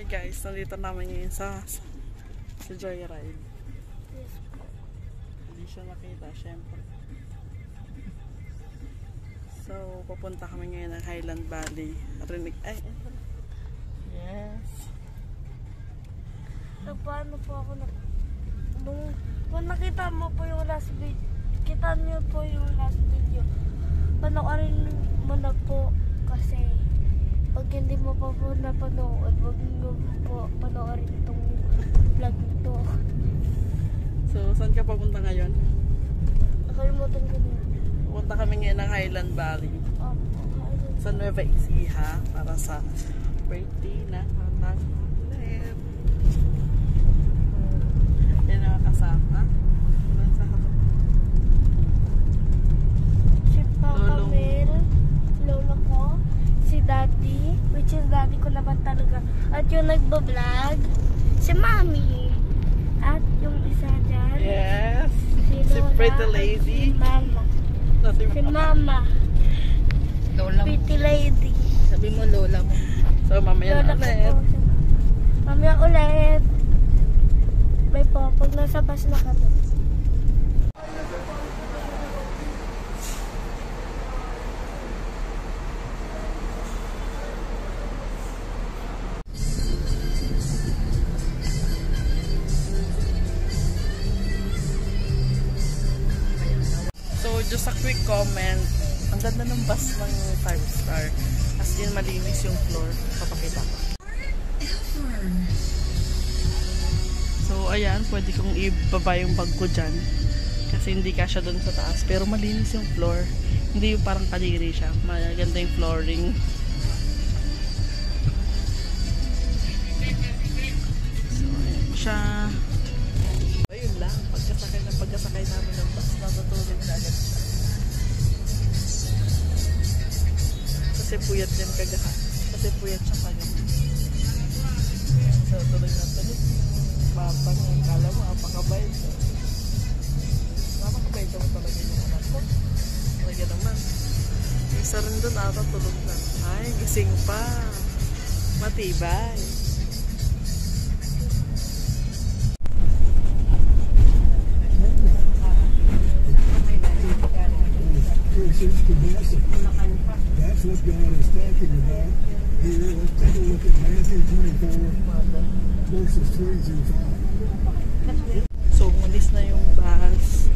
Hi guys, nandito namin ngayon sa Joyride. Yes po. Hindi siya nakita, syempre. So, pupunta kami ngayon ng Highland Valley. Rinig, ay, yes. So, paano po ako kung nakita mo po yung last video, kita niyo po yung last video, panoorin mo na po kasi pag hindi mo pa po napanood, huwag mo po panoorin itong vlog nito. So, saan ka papunta ngayon? Nakalimutan ko na. Pupunta kami ngayon ng Highland Valley. Sa Nueva Ecija para sa birthday na Tatang Lem. Yan ang kasama. Si Papa Mel, lola ko, si Daddy, which is Daddy ko naman talaga. At yung nagbablog, si Mami. At yung isa dyan, yes. si Si Lola, Pretty Lady. si Mama. Si Mama. Lola mo. Pretty Lady. Sabi mo lola mo. So, mamaya na Lola ko ulit. po. Mamaya ulit. May po, pag nasa bus na kami. So, just a quick comment. Ang ganda ng bus ng 5-star. As in, malinis yung floor. Papakita ko. So, ayan. Pwede kong ibaba yung bag ko dyan. Kasi hindi kasya doon sa taas. Pero malinis yung floor. Hindi yung parang kadiri siya. Maganda yung flooring. So, ayan siya. Ayun lang. Pagkasakay namin ng bus, natutulog na agad siya. Kasi puyat din kagahan. Kasi puyat siya kagahan. So, tulog na tulog. Mapang yung kala mo, apakabay. So, napakabay ka mo talaga yung anak ko. Talaga naman. Isa rin doon ata tulog na. Ay, gising pa. Matibay. That's what God is talking about here. Let's take a look at Matthew 24 verses 3 through 5. So, umalis na yung bus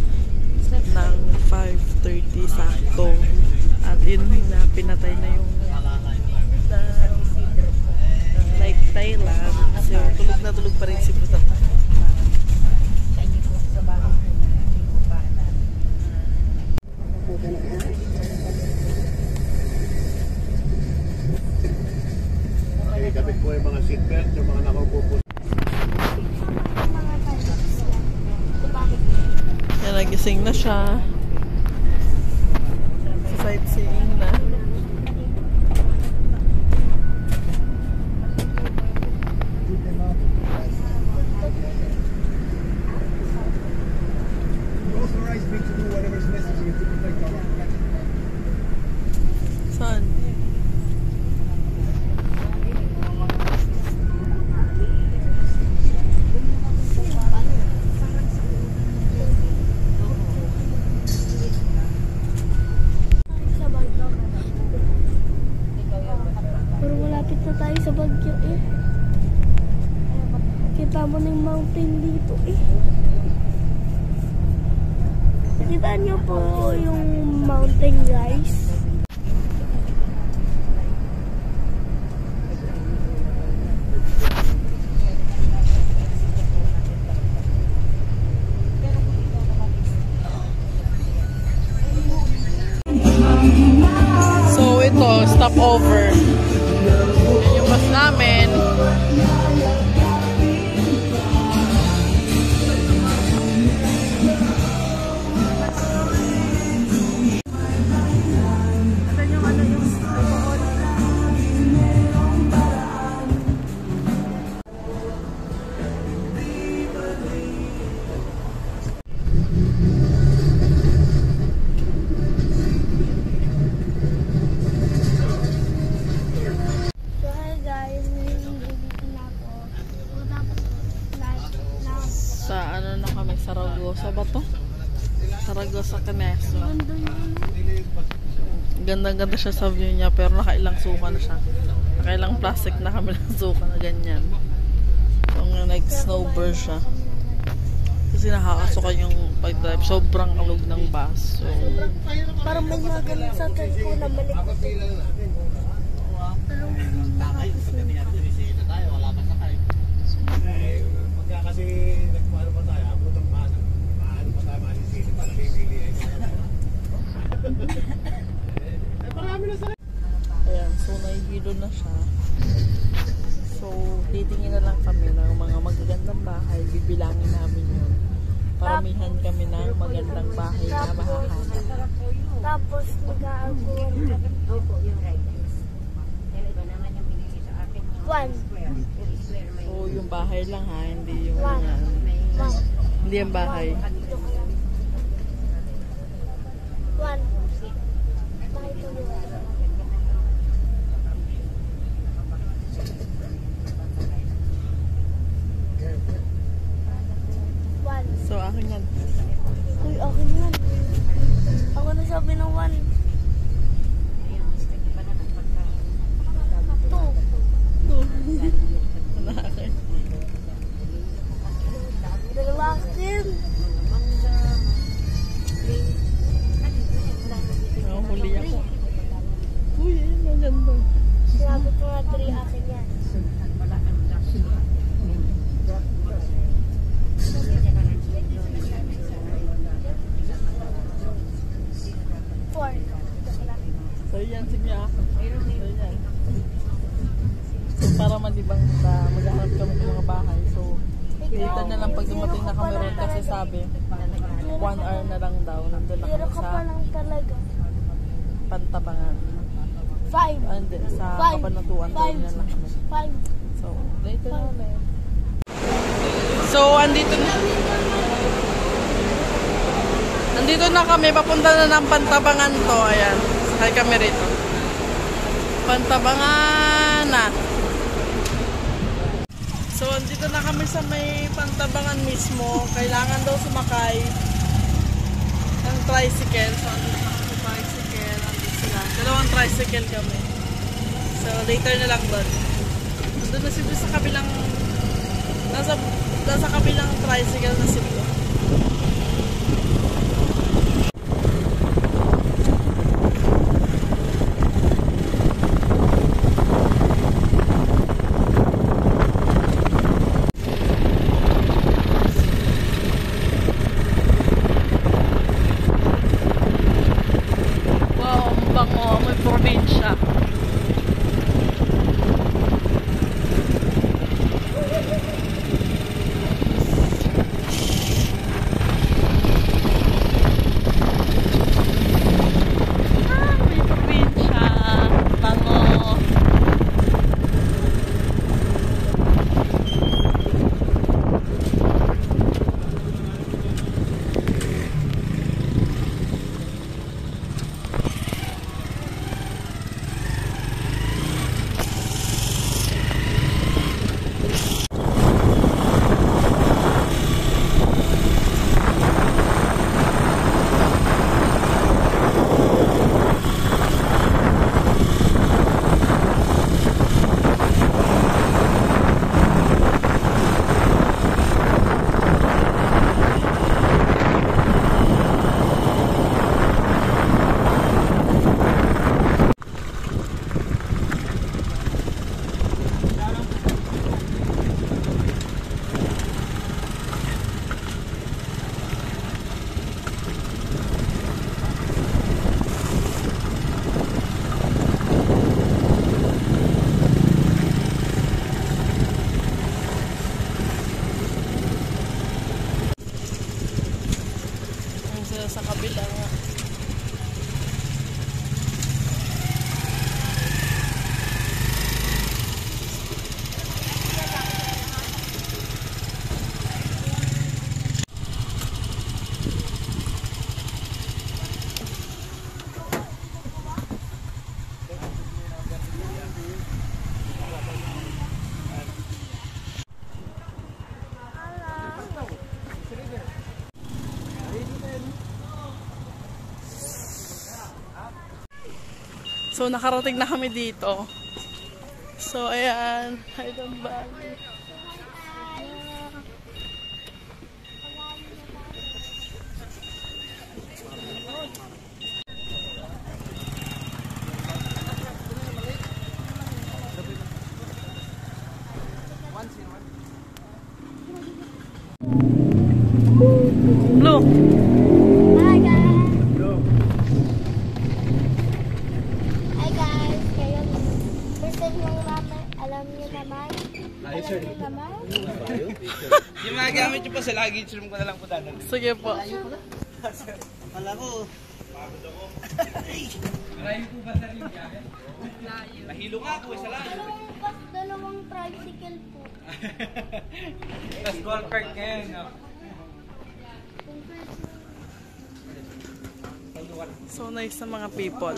ng 5:30 sakto. At yun na, pinatay na yung like Thailand. So, tulog pa rin si Bruta. Kapit po yung mga seatbelt, yung mga nakaupo po. Yan, nagising na siya. Sa sightseeing na. Authorize me to do whatever is necessary to protect our lives. Saan? Pero malapit na tayo sa Baguio eh. Kita mo na yung mountain dito eh. Nakita niyo po yung mountain guys. So, ito, stopover. Yan yung bus namin. Saragossa ba to? Saragossa Caneso. Ganda-ganda siya sa view niya pero nakailang suka na siya. Nakailang plastic na kami ng suka na ganyan. So nag-snowbird siya. Kasi nakakasuka yung pag-drive. Sobrang alog ng bus. So, Parang may mga ganun sa akin ko na malikot. Kasi nagpaano pa tayo, abot ang paano pa tayo malisili para bibili ay marami na sa ayan. So, nahihilo na siya. So, titingin na lang kami ng mga magagandang bahay. Bibilangin namin yun. Paramihan kami ng magandang bahay na mahahanap. Tapos mag-aaguan kami. One. So, yung bahay lang ha. Hindi yung One. hindi yung bahay. One. Bakit ito yun? One. So, akin yan. Uy, akin yan. Ako na sabi ng one. Two. Ano akin? Dalawa akin. Nakahuli ako. Uy, ayun. Maganda. Sinabi ko nga three akin yan. Four. So, yan. Sige ako. So, yan. So, para malibang sa maghanap kami ng mga bahay. So, kita na lang pag dumating na kami ron kasi sabi 1 hour na lang daw. Nandun na Zero kami ka sa pa lang talaga. Pantabangan. Five. Hindi, sa Five. Kabanatuan. Five. Doon na lang kami. Five. So, later na ulit. So, andito na. Andito na kami. Papunta na ng Pantabangan to. Ayan. Sakay kami rito. Pantabangan na. So, andito na kami sa may Pantabangan mismo. Kailangan daw sumakay ng tricycle. So, andito na kami sa tricycle. Andito sila. Dalawang tricycle kami. So, later na lang doon. Nandun na si Bro sa kabilang nasa kabilang tricycle na si Bro. Wow, ang bango. May probinsya. So, nakarating na kami dito. So, ayan. Highland Valley. Blue. Hi guys! Hi guys! Kayo, first time yung mama, alam niyo naman? Alam niyo naman? Yung mga gamit nyo po sa luggage room ko na lang po dadalhin. Sige po. Kala ko. Pagod ako. Malayo po ba sa rin gamit? Nahilo nga po sa layo. Dalawang tricycle po. Tapos goal park ngayon. No? So nice sa mga people.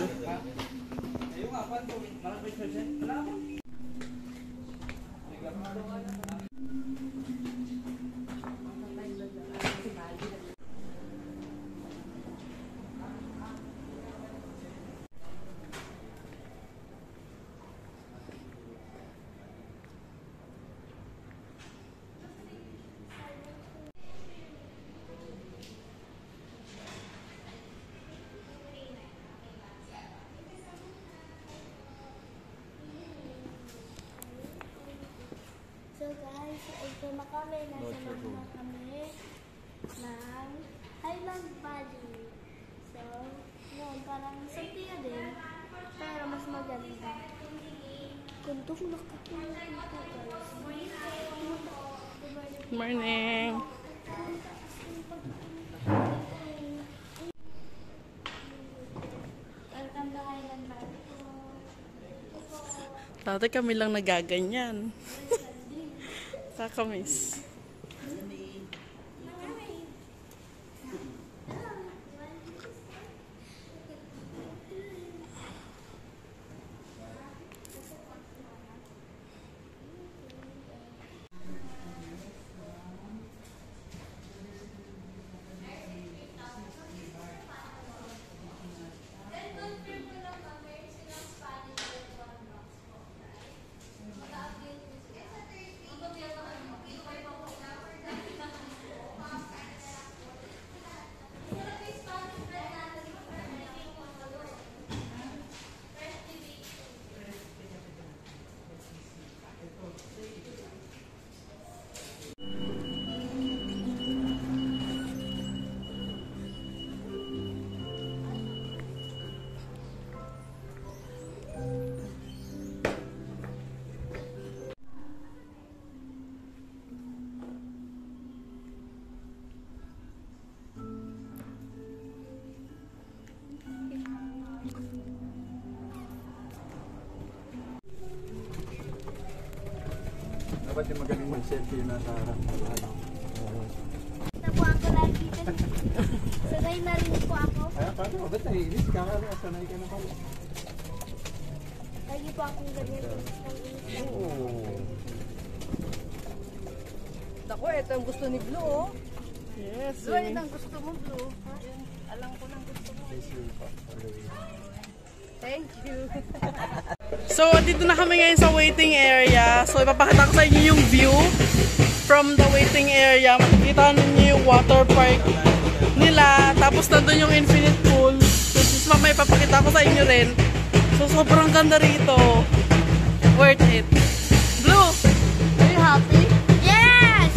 So guys, ito na kami. Nasa loob na kami ng Highland Valley. So, yun, parang Santia din. Pero mas maganda. Kundok nakatulog dito guys. Morning. Welcome to Highland Valley. Dati kami lang nagaganyan. Kakamiss. Dapat yung magaling mag-selfie na sa harap. Ito po ako lagi dito. Sanay na rin po ako. Kaya paano? Ba't naiinis ka? Sanay ka na pala. Lagi po akong ganyan. Oo. Ako, ito ang gusto ni Blue, oh. Yes. Blue, ito ang gusto mo, Blue. Alam ko ng gusto mo. Thank you. So, dito na kami ngayon sa waiting area. So, ipapakita ko sa inyo yung view from the waiting area. Makikita ninyo yung water park nila. Tapos, nandun yung infinite pool. So, since mamaya ipapakita ko sa inyo rin. So, sobrang ganda rito. Worth it. Blue, are you happy? Yes!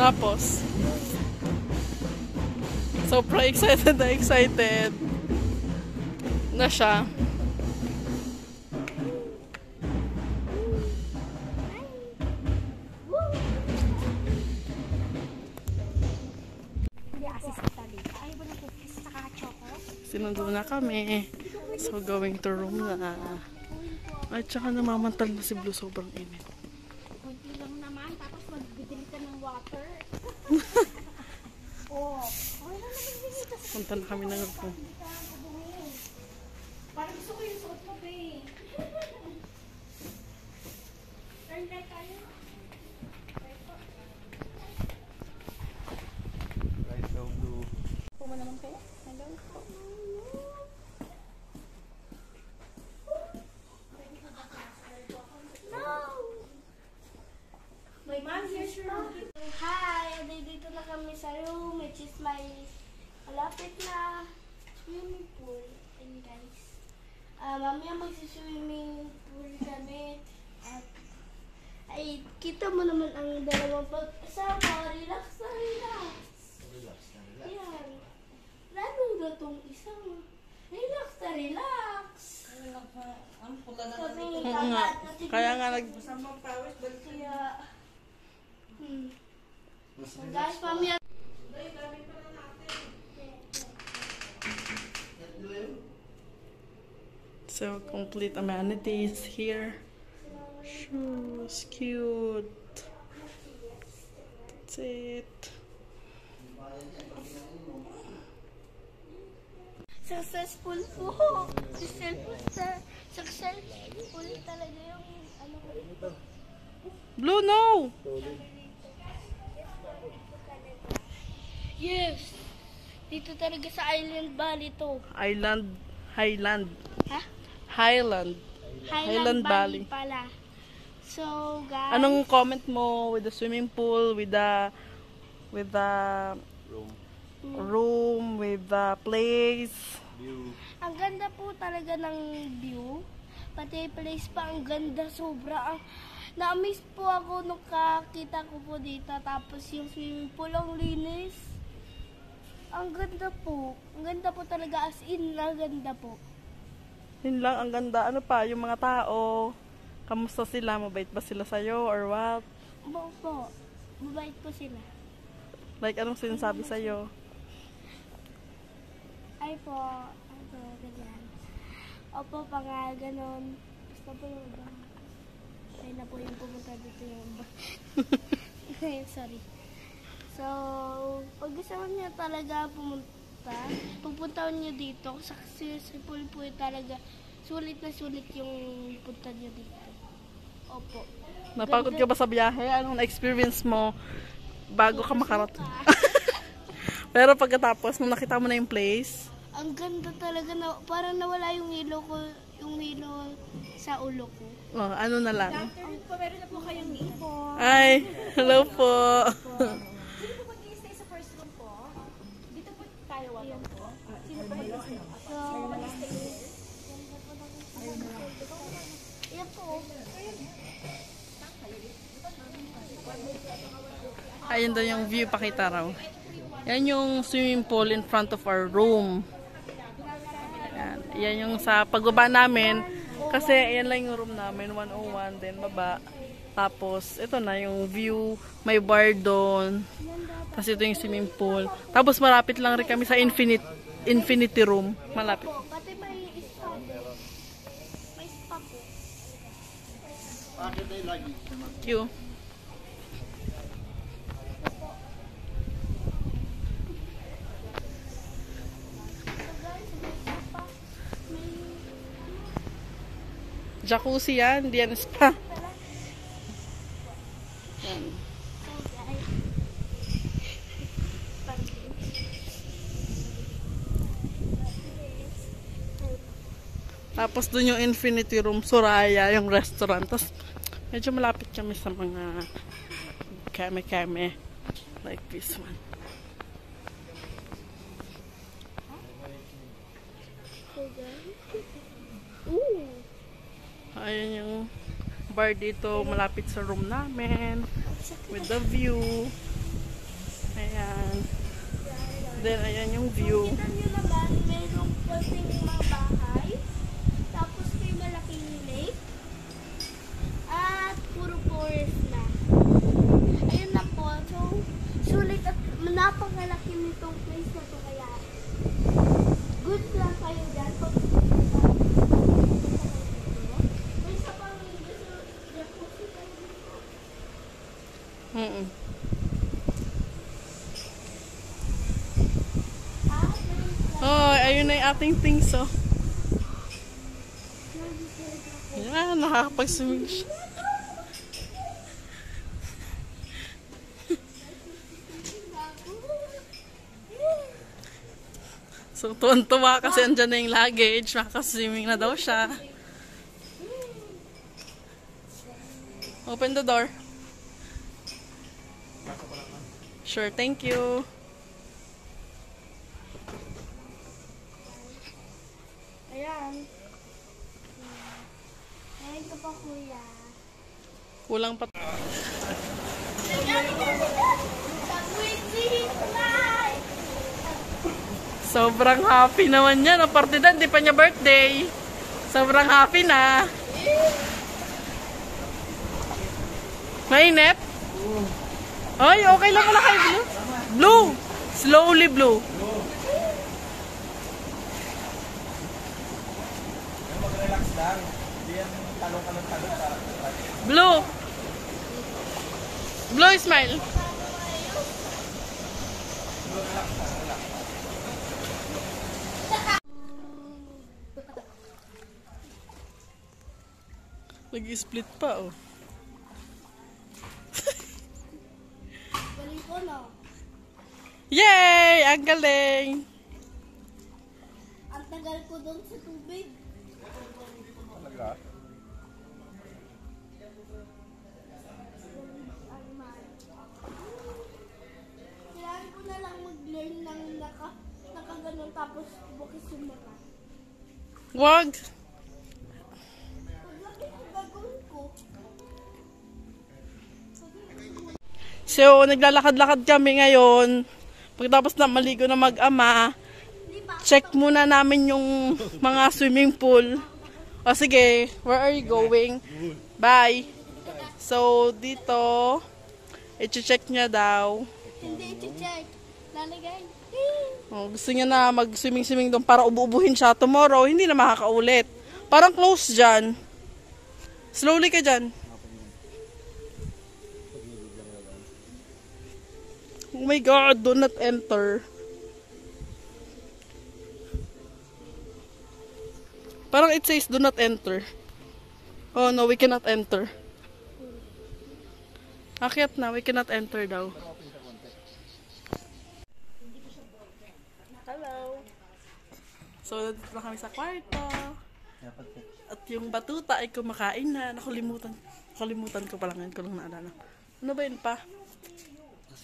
Tapos, super excited na excited na siya. Hindi assist dito. Ay, ba na cookies sa choco? Sinundo na kami. So, going to room na. At saka namamantal na si Blue. Sobrang init. Kunti lang naman, tapos magbibili ka ng water. Oh, okay lang naman dito. Punta na kami ng room. Parang gusto ko yung suot mo, babe. Turn right tayo. Right down Blue. Puma naman kayo. Hello. No! My mom here's your Hi! Dito na kami sa room, which is my malapit na swimming pool. And guys, mamaya magsiswimming pool kami. At ay, kita mo naman ang dalawang pag-asama. Relax na relax. Yan. Lalo na tong isang. Relax na relax. Ang pula na Kami, Oo nga. Kaya nga Kaya, So guys, mamaya. So, complete amenities here. Shoes, cute. That's it. Successful po. Successful talaga yung ano ko. Blue, no! Yes. Dito talaga sa Island Valley to. Highland. Ha? Highland Valley. Pala. So, guys. Anong comment mo with the swimming pool, with the room, with the place? View. Ang ganda po talaga ng view. Pati place pa, ang ganda. Sobra. Na-amaze po ako nung kakita ko po dito. Tapos yung swimming pool, ang linis. Ang ganda po. Ang ganda po talaga. As in, ang ganda po. Yun lang, ang ganda. Ano pa, yung mga tao, kamusta sila? Mabait ba sila sa'yo or what? Po. Mabait po sila. Like, anong sinasabi sa'yo? Ay po. Ano, ganyan. Opo, panga, ganon. Basta po yung iba. Kaya na po yung pumunta dito yung iba. Sorry. So, pag gusto niyo talaga pupunta niyo dito. Successful po yung talaga. Sulit na sulit yung punta niyo dito. Opo. Napagod ka ba sa biyahe? Anong na-experience mo bago ka makarating? Pero pagkatapos, nung nakita mo na yung place, Ang ganda talaga na parang nawala yung hilo sa ulo ko. oh, ano na lang? Afternoon po, meron na po kayong ibon. Ay, hello po. Sino po mag-i-stay sa first room po? Dito po tayo wala po. Sino po mag-i-stay? So, yan po. Ayun daw yung view, pakita raw. Yan yung swimming pool in front of our room. Yan yung sa pagbaba namin. Kasi yan lang yung room namin, 101, then baba. Tapos, ito na yung view. May bar doon. Tapos ito yung swimming pool. Tapos malapit lang rin kami sa infinity room. Malapit. Pati may spa. May spa po. Thank you. Jacuzzi yan, di yan spa. Yan. Tapos dun yung infinity room, Soraya, yung restaurant. Tapos medyo malapit kami sa mga kame-kame like this one. Ayan yung bar dito malapit sa room namin with the view. Ayan. Then, ayan yung view. Kita nyo naman, mayroong konting mga bahay. Tapos may malaking lake. At puro forest na. Ayun na po. So, sulit at napakalaki nitong place na to. Kaya, good lang kayo dyan. Pag may isa pang gusto jacuzzi kayo dito. Mm-mm. Oh, ayun na yung ating things, oh. Yan, nakakapag-swimming siya. So, tuwan-tuwa kasi andyan na yung luggage. Makaka-swimming na daw siya. Open the door. Sure, thank you. Ayan. Ayan ka pa, kuya. Kulang pa. Sobrang happy naman yan. Ang partida, hindi pa niya birthday. Sobrang happy na. Mainit? Ay, okay lang wala kayo. Blue? Blue! Slowly blue. Mag-relax lang. Hindi yan talong ka ng talong para Blue! Blue, smile. Nag-split pa, oh. Galing ko na. Yay! Ang galing! Ang tagal ko doon sa tubig. talaga. Kailangan ko na lang mag-learn ng nakaganon tapos bukis yung mata. Wag! Paglaki ko gagawin ko. So, naglalakad-lakad kami ngayon. Pagkatapos na maligo na mag-ama, check muna namin yung mga swimming pool. O sige, where are you going? Bye! So, dito, i-check niya daw. Hindi i-check. Lalagay. Oh, gusto niya na mag-swimming-swimming doon para ububuhin siya tomorrow. Hindi na makakaulit. Parang close dyan. Slowly ka dyan. Oh my God, do not enter. Parang it says do not enter. Oh no, we cannot enter. Akyat na, we cannot enter daw. Hello. So, nandito na kami sa kwarto. At yung batuta ay kumakain na. Nakalimutan ko pala ngayon ko lang naalala. Ano ba yun pa?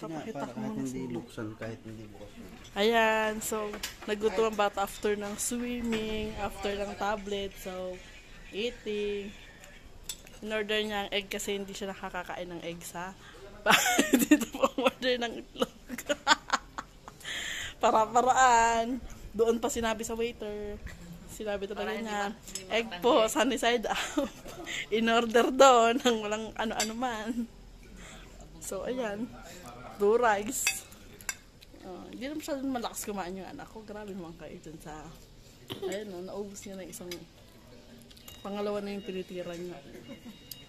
Papakita ko muna sa inyo. Kahit hindi bukas. Ayan, so, nagluto ang bata after ng swimming, after ng tablet, so, eating. In-order niya ang egg kasi hindi siya nakakakain ng egg sa dito po order ng itlog. Para-paraan. Doon pa sinabi sa waiter. Sinabi talaga niya, egg po, sunny side up. In-order doon ng walang ano-ano man. So, ayan. 2 rice. Hindi na masyadong malakas kumain yung anak ko. Grabe naman kayo dyan sa... Ayun, naubos niya na isang... Pangalawa na yung tinitira niya.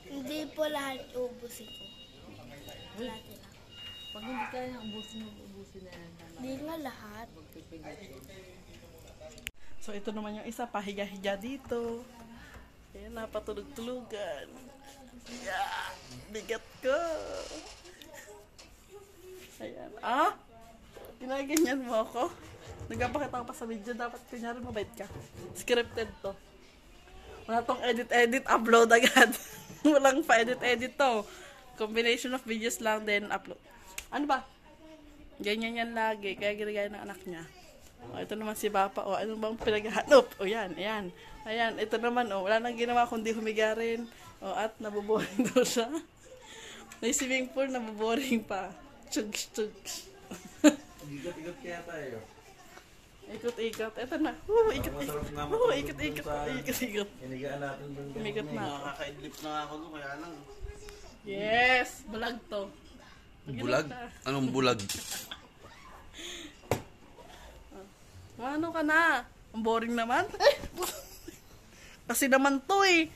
Hindi po lahat ubusin ko. Lahat na. Pag hindi kaya ubusin na yan. Hindi nga lahat. So, ito naman yung isa, pahiga-higa dito. Ayan, napatulog-tulugan. Yeah, bigat ko. Ayan. Ah? Ginaganyan mo ako? Nagpapakita ko pa sa video, dapat kunyari mabait ka. Scripted to. Wala tong edit-edit, upload agad. Walang pa-edit-edit to. Combination of videos lang, then upload. Ano ba? Ganyan yan lagi, kaya ginagaya ng anak niya. O, ito naman si Papa. O, ano bang pinaghahanap? O, yan, ayan. Ayan, ito naman, o, wala nang ginawa kundi humiga rin. O, at nabuboring daw siya. May swimming pool, nabuboring pa. Chugs. Ikat-ikat kaya tayo. Ikot-ikot. Eto na. Ikot-ikot. Masarap nga Ikot-ikot. Ikot-ikot. Inigaan natin doon. Umikot na. Nakaka-idlip na ako doon, kaya lang. Yes! Bulag to. Bulag? Anong bulag? Ano ka na? Ang boring naman. Kasi naman to eh.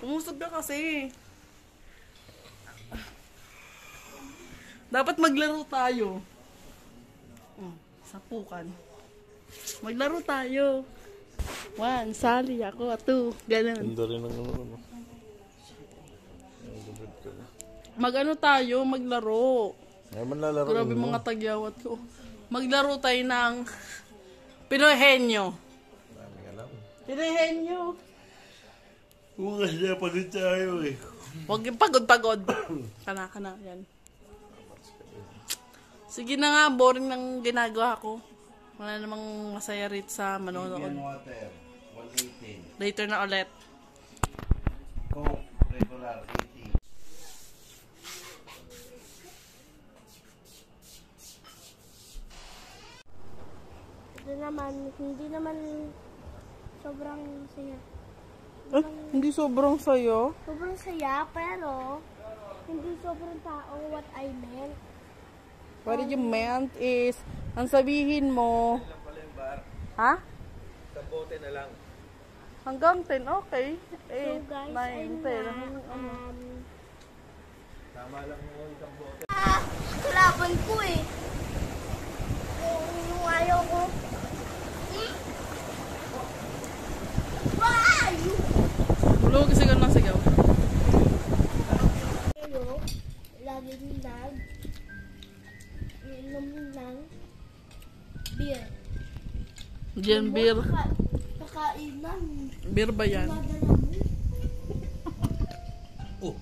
Umusog ka kasi. Dapat maglaro tayo. Sapukan. Maglaro tayo. 1, Sally, ako, 2. Ganun. Ganda rin ang ano. Mag-ano tayo, maglaro. Ay, man lalaro Grabe mga tagyawat ko. Maglaro tayo ng Pinoy Henyo. Dami alam. Pinoy Henyo. Huwag siya pagod tayo eh. Huwag yung pagod-pagod. Kana, yan. Sige na nga, boring ng ginagawa ko. Wala namang masaya rito sa manonood. Water, 118. Later na ulit. Coke, regular, 80. Ito naman, hindi naman sobrang saya. Hindi sobrang sayo. Sobrang saya, pero hindi sobrang tao what I meant. What you meant is, ang sabihin mo, ha? Sa bote na lang. Hanggang 10, okay. So 8, guys, 9, ayun 10. na, Tama lang mo isang bote. kalaban ko eh. Yung ayaw ko. Why? Ulo, sigaw ng sigaw. Pero, laging inom ng beer. Diyan, beer. Pakainan. Beer ba yan? Madala mo. Oh,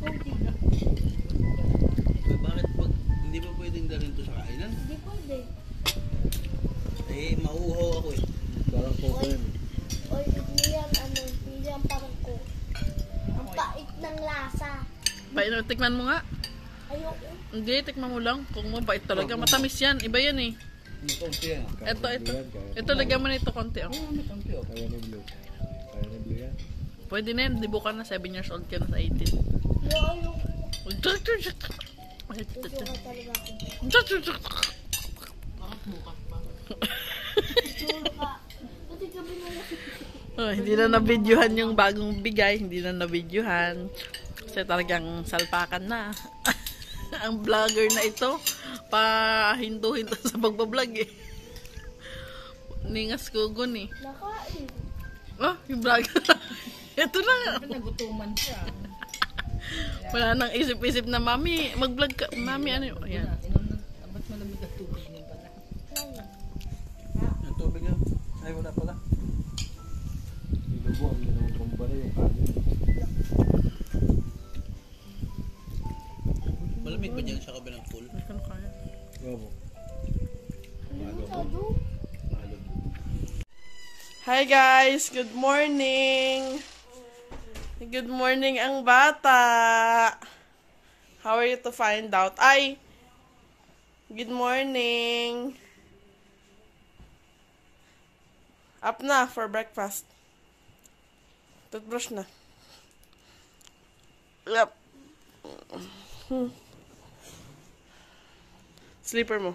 Konti. bakit pag hindi ba pwedeng dalhin to sa kainan? Hindi pwede. Eh, mauuhaw ako eh. Parang coke yun. O hindi yan parang ko. Ang pait ng lasa. Tikman mo nga. Ayoko. Hindi, tikman mo lang. Kung mabait talaga. Matamis yan. Iba yan eh. May konti yan. Ito. Ito, lagyan mo na ito konti. Oh. May konti oh. Kaya na blue. Kaya na blue yan. Pwede na yan. Dibo ka na. 7 years old ka na sa 18. Ayoko. Ito Gusto ka talaga ako. Gusto ka. Kasi gabi na lang. Oh, hindi na na-videohan yung bagong bigay. Hindi na na-videohan. Kasi talagang salpakan na. Ang vlogger na ito, pahinto-hinto sa pagbablog eh. Ningas kugon eh. Nakain. Oh, yung vlogger. Ito na. Nagutuman siya. Wala nang isip-isip na, Mami, mag-vlog ka. Mami, ano yun? Ayan. Ba't malamig ang tubig niya pala? Yung tubig yan. Ay, wala pala. Ilubo ang ginawang kumbara yung kanin. Malamig ba dyan sa kabilang pool? Hindi ko na kaya. Oo. Masyado. Hi guys! Good morning! Good morning ang bata! How are you to find out? Ay! Good morning! Up na for breakfast. Toothbrush na. Yep. Sleeper mo.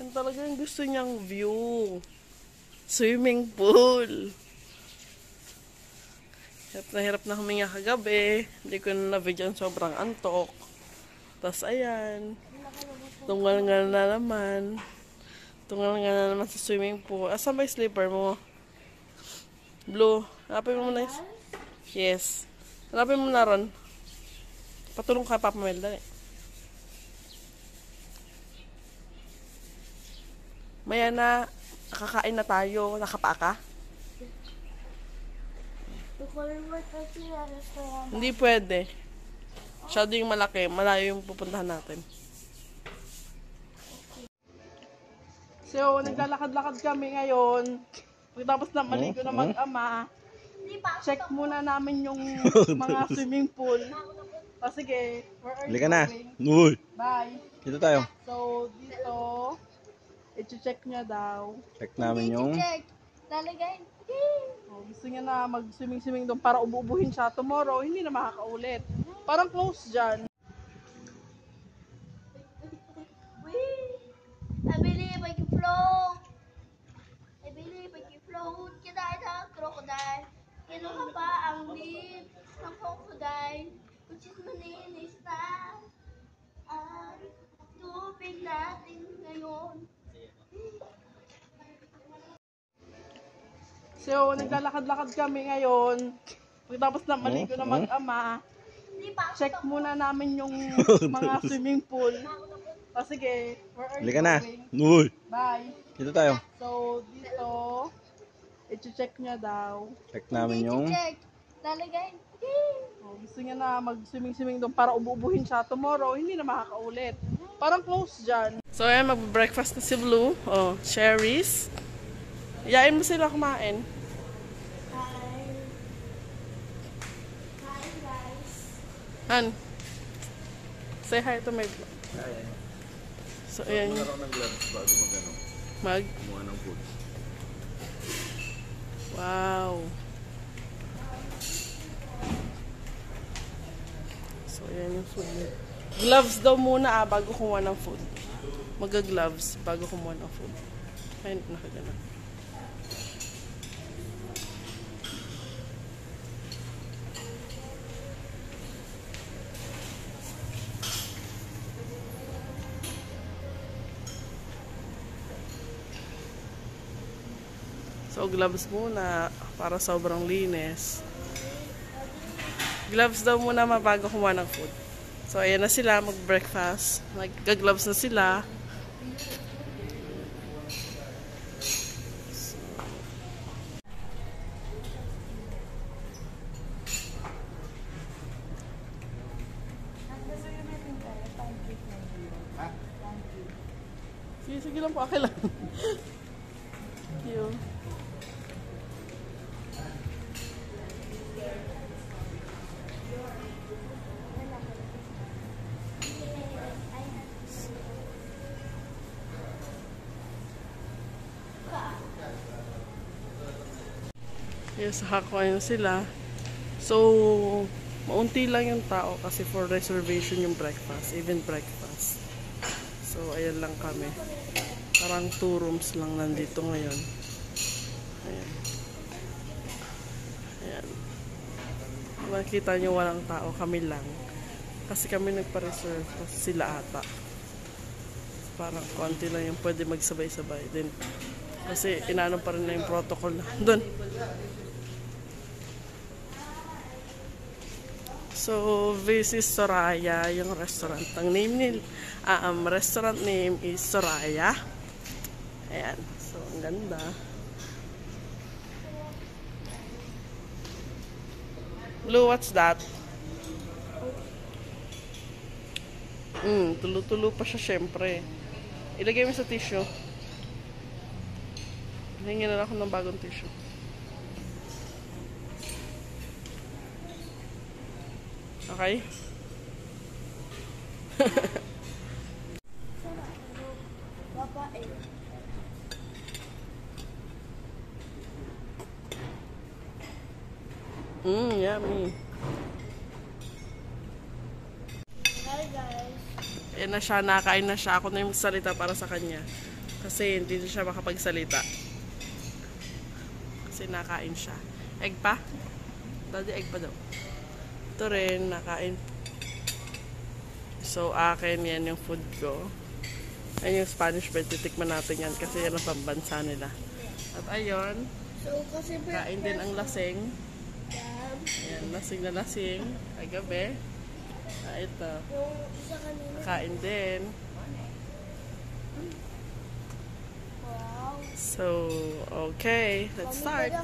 Yun talaga yung gusto niyang view. Swimming pool. Hirap na huminga kagabi. Hindi ko na na-video, sobrang antok. Tapos ayan. Tunggal nga na naman. Tunggal nga na naman sa swimming pool. Asan ba yung slipper mo? Blue. Hanapin mo muna yung... Yes. Hanapin mo na ron. Patulong ka, Papa Mel. Dali. Maya na, nakakain na tayo. Nakapa ka? Hindi pwede. Masyado yung malaki. Malayo yung pupuntahan natin. So, naglalakad-lakad kami ngayon. Pagkatapos na maligo na mag-ama, check muna namin yung mga swimming pool. O sige, where are you going? Uy. Bye. Dito tayo. So, dito, i-check niya daw. Check namin yung... Lalagay. Gusto niya na mag-swimming-swimming doon para ububuhin siya tomorrow. Hindi na makakaulit. Parang close dyan. I believe I can float. I believe I can float. Kinain ng crocodile. Kinuha pa ang leaf ng crocodile. Which is malinis na ang tubig natin ngayon. So, naglalakad-lakad kami ngayon. Pagkatapos na maligo na mag-ama, check muna namin yung mga swimming pool. O sige, where are you going? Uy. Bye. Dito tayo. So, dito, i-check niya daw. Check namin yung... Lalagay. Gusto niya na mag-swimming-swimming doon para ububuhin siya tomorrow. Hindi na makakaulit. Parang close dyan. So, ayan, mag-breakfast na si Blue. Oh, cherries. Iyain mo sila kumain. Han, say hi to my vlog. So, ayan. ng gloves bago mag-ano. Kumuha ng food. Wow. So, ayan yung food. Gloves daw muna bago kumuha ng food. Mag-gloves bago kumuha ng food. Ayun, nakagana. So, gloves muna para sobrang linis. Gloves daw muna bago kumuha ng food. So, ayan na sila, mag-breakfast. Nag-gloves na sila. Sige lang po, okay lang. Thank you. Yes, hakakuha sila. So, maunti lang yung tao kasi for reservation yung breakfast, even breakfast. So, ayan lang kami. Parang 2 rooms lang nandito ngayon. Ayan. Ayan. Makikita nyo walang tao, kami lang. Kasi kami nagpa-reserve, kasi sila ata. Parang konti lang yung pwede magsabay-sabay. Then, kasi inaano pa rin na yung protocol na doon. So, this is Soraya, yung restaurant. Ang name restaurant name is Soraya. Ayan. So, ang ganda. Blue, what's that? Tulo-tulo pa siya, syempre. Ilagay mo sa tissue. Hingin na ako ng bagong tissue. Okay? Yummy. Hi guys. Ayan na siya, nakain na siya. Ako na yung salita para sa kanya. Kasi hindi siya makapagsalita. Kasi nakain siya. Egg pa? Daddy, egg pa daw. Ito rin, nakain. So, akin yan yung food ko. Ayun yung Spanish bread. Titikman natin yan kasi yan ang pambansa nila. At ayun, So, kasi kain din ang lasing. Ayan, lasing na lasing. Ay gabi. Ito. yung isa kanina. Kain din. Wow. So, okay. Let's start.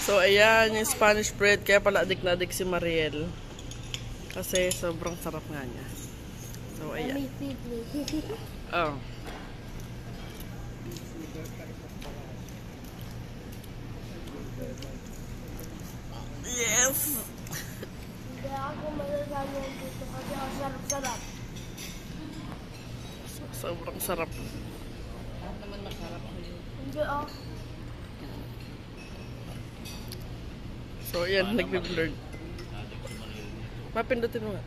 So, ayan yung Spanish bread. Kaya pala adik na adik si Mariel. Kasi sobrang sarap nga niya. So, ayan. Oh. Yes! Hindi ako malasabi dito kasi ang sarap-sarap. Sobrang sarap. Hindi ako. So, ayan. Nagbe-blurred. Mapindutin mo nga.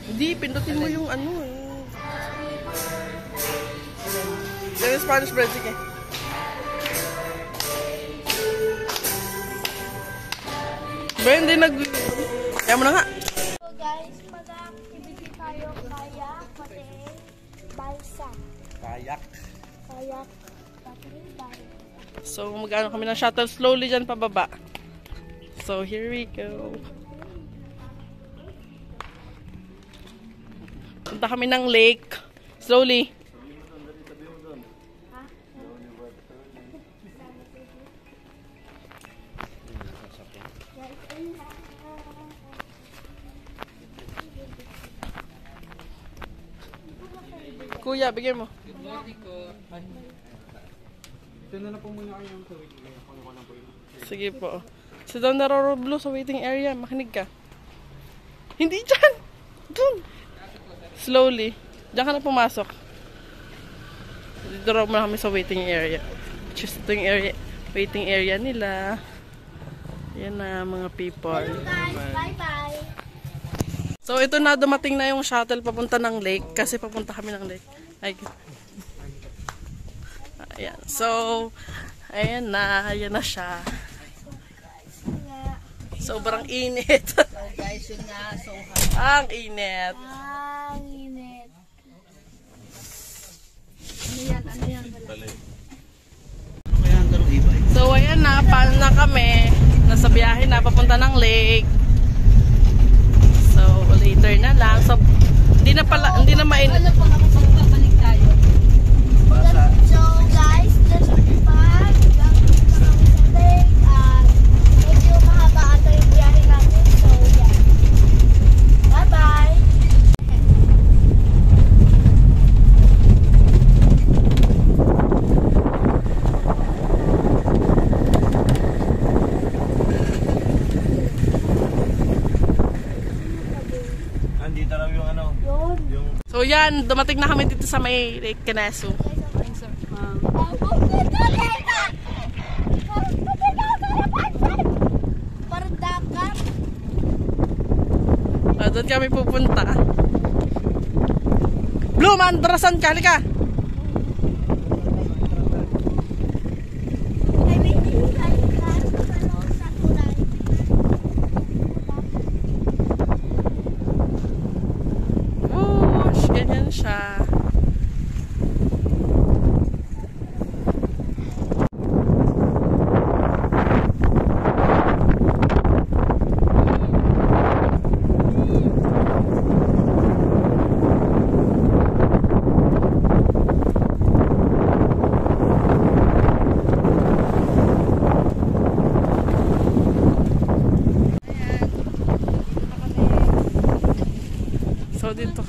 Hindi, pindutin mo yung ano eh. Yan yung Spanish bread. Sige. Ba, hindi nag... Kaya mo na nga. So guys, mag-activity tayo kaya pati balsa. Kayak. Kaya pati balsa. So, mag-ano kami ng shuttle slowly dyan pababa. So, here we go. Punta kami ng lake. Slowly. Kuya, bigyan mo. Good morning ko. Ito na po muna kayo sa waiting area. Kunin ko lang po yun. Sige po. Sit down na Blue sa waiting area. Makinig ka. Hindi dyan! Doon! Slowly. Diyan ka na pumasok. Dito raw muna kami sa waiting area. Which is ito yung area, waiting area nila. Yan na mga people. Guys, bye-bye. So ito na, dumating na yung shuttle papunta ng lake. Kasi papunta kami ng lake. Ay. Ayan. So, Ayan na siya. Nga. Sobrang init. So guys, yun nga. So Ang init. Ang init. Ano yan? kaya ang tanong ibay. So ayan na, paano na kami? Nasa biyahe na, papunta ng lake. So later na lang. So hindi na mainit. Ano po kapag babalik tayo? So guys, just pag gagawin na kami sa lake at medyo mahaba ata yung biyahe natin. So yeah. Bye bye! Andito raw yung ano. Yun. Yung So yan, dumating na kami dito sa may Lake Kenesu. Parang dagat. Doon kami pupunta. Blue, mandrasan ka, halika. Ay, may hinihintay ka sa kulay. Whoosh, ganyan siya. So dito.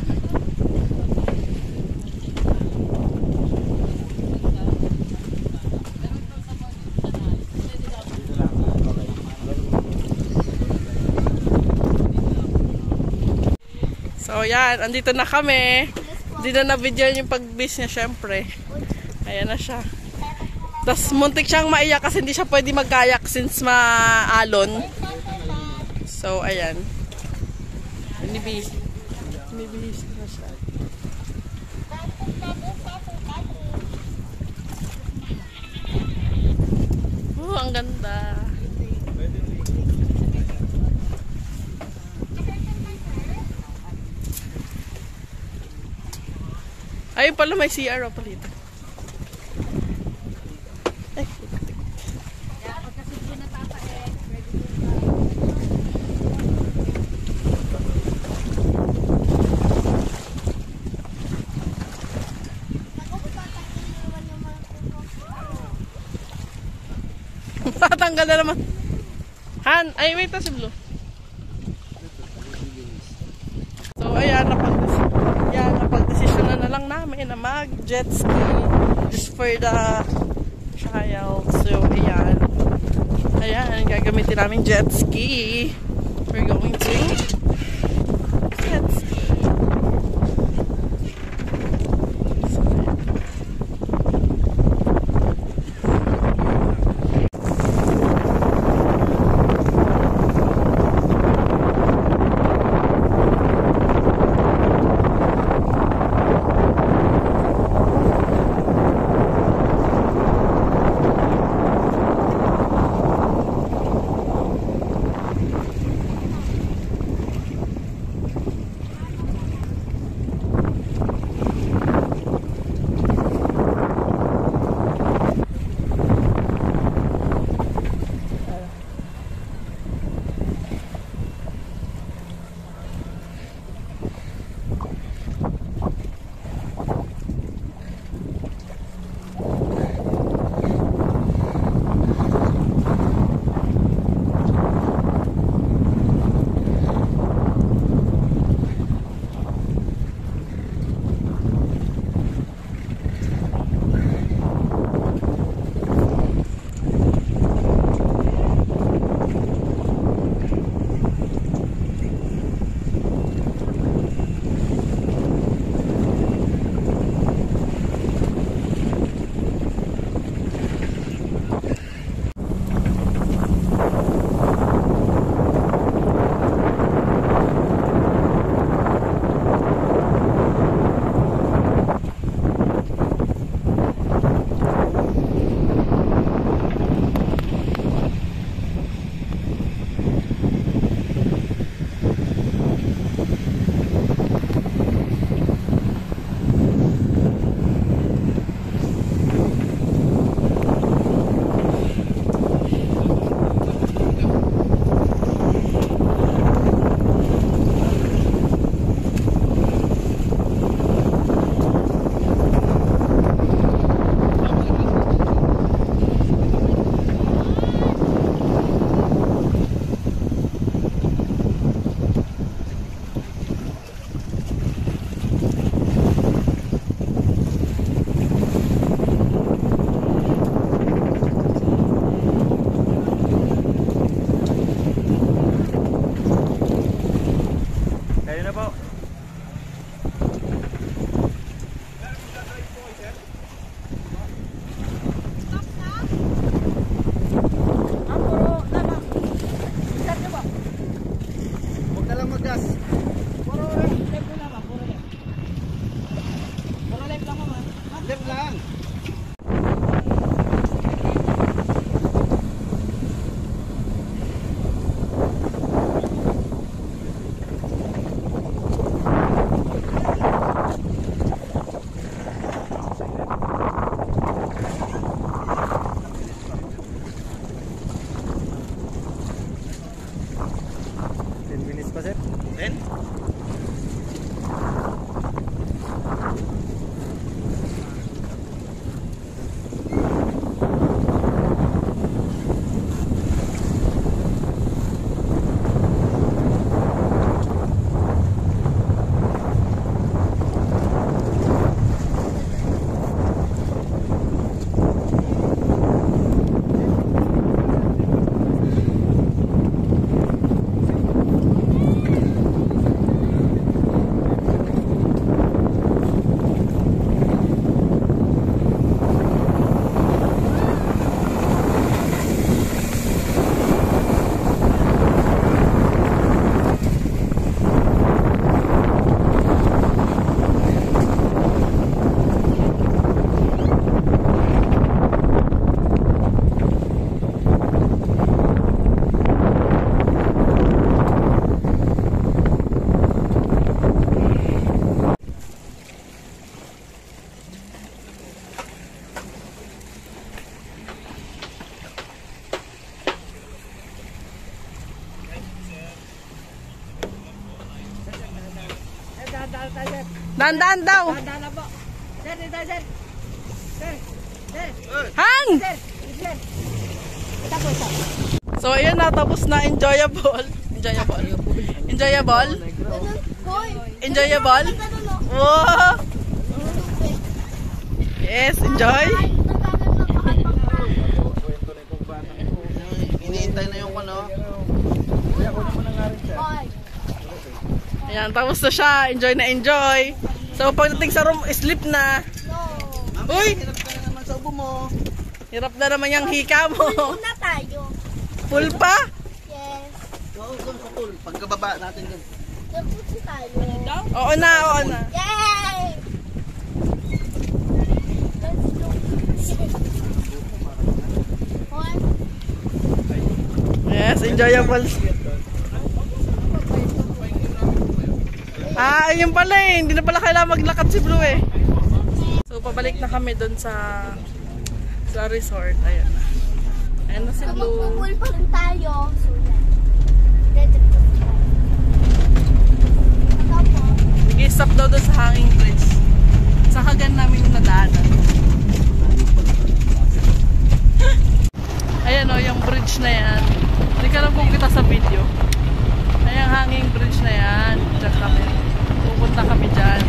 So yan, andito na kami. Hindi na na-video yung pag-bis niya syempre. Ayan na siya. Tapos muntik siyang maiyak kasi hindi siya pwede mag-kayak since maalon. So ayan. Binibihis na siya. Ang ganda. Ayun pala may CR pala dito. Ay, tatanggal na naman. Han, ay wait na si Blue. So ayan, napag-desisyon na lang namin na mag-jet ski just for the child. So ayan, gagamitin namin jet ski. We're going to jet ski. Dandaan daw. Dahan na po. Sir, dito, sir. Sir, sir, Hang! sir, sir. Ito po, sir. So, ayun na. Tapos na. Enjoyable. Enjoyable? Hoy! Enjoyable? Wow! Yes, enjoy. Iniintay na yung ano. Hoy! Ayan, tapos na siya. Enjoy na enjoy. So, pagdating sa room, sleep na. No! Uy! Hirap ka na naman sa ubo mo. Hirap na naman yung hika mo. Una tayo. Full pa? Yes. Oo, doon sa pool. Pagkababa natin doon. Nagpunsi tayo. Oo na, oo na. Yay! Let's go. Hoy! Yes, enjoyable. Ah, ayun pala eh. Hindi na pala kailangan maglakad si Blue eh. So, pabalik na kami dun sa resort. Ayan na. Ayan na si Blue. Magpupul pa rin tayo. So, yan. Ready po tayo. Tapos, Nag-stop daw dun sa hanging bridge. Sa hagan namin yung nadaanan. Ayan o, yung bridge na yan. Hindi ka lang kung kita sa video. Ayan yung hanging bridge na yan. Diyan kami. Pupunta kami dyan.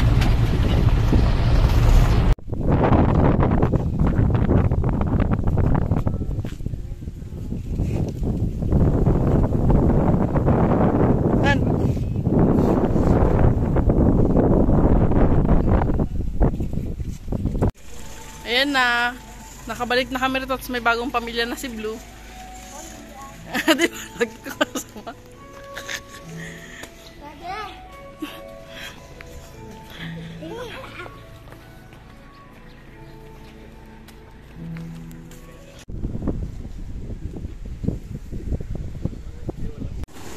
Yan. Ayan na. Nakabalik na kami rito at may bagong pamilya na si Blue. Di ba? Nagkakasama. Dada!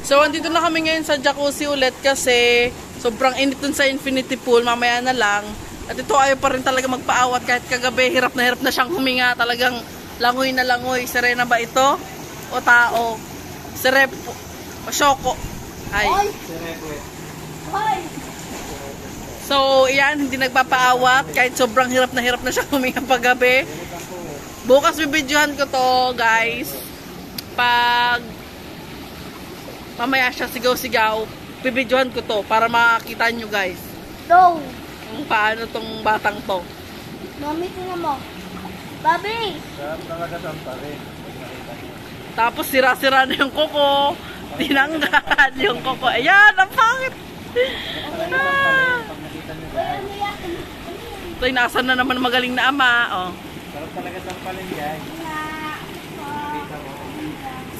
So, andito na kami ngayon sa jacuzzi ulit kasi sobrang init dun sa infinity pool. Mamaya na lang. At ito ayaw pa rin talaga magpaawat kahit kagabi. Hirap na siyang huminga. Talagang langoy na langoy. Serena ba ito? O tao? Serep o Shoko? Ay. Hoy! So, iyan. Hindi nagpapaawat kahit sobrang hirap na siyang huminga paggabi. Bukas bibidyohan ko to, guys. Pag mamaya siya sigaw-sigaw, bibidyohan ko to para makakita nyo, guys. No! Kung paano tong batang to. Mami, tingnan mo. Babi! Tapos sira-sira na yung kuko. Tinanggal yung kuko. Ayan, ang pangit. Ah. Ito, inasan na naman magaling na ama. Oh.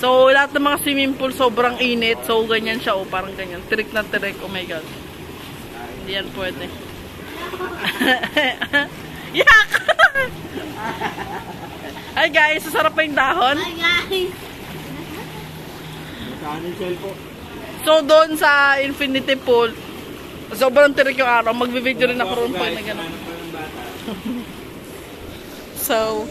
So, lahat ng mga swimming pool sobrang init. So, ganyan siya. Oh, parang ganyan. Tirik na tirik. Oh my God. Hindi yan pwede. Yak! Hi guys, sasarap pa yung dahon. Hi guys! So doon sa infinity pool, sobrang tirik yung araw. Magbe-video rin ako roon pag na gano'n. So,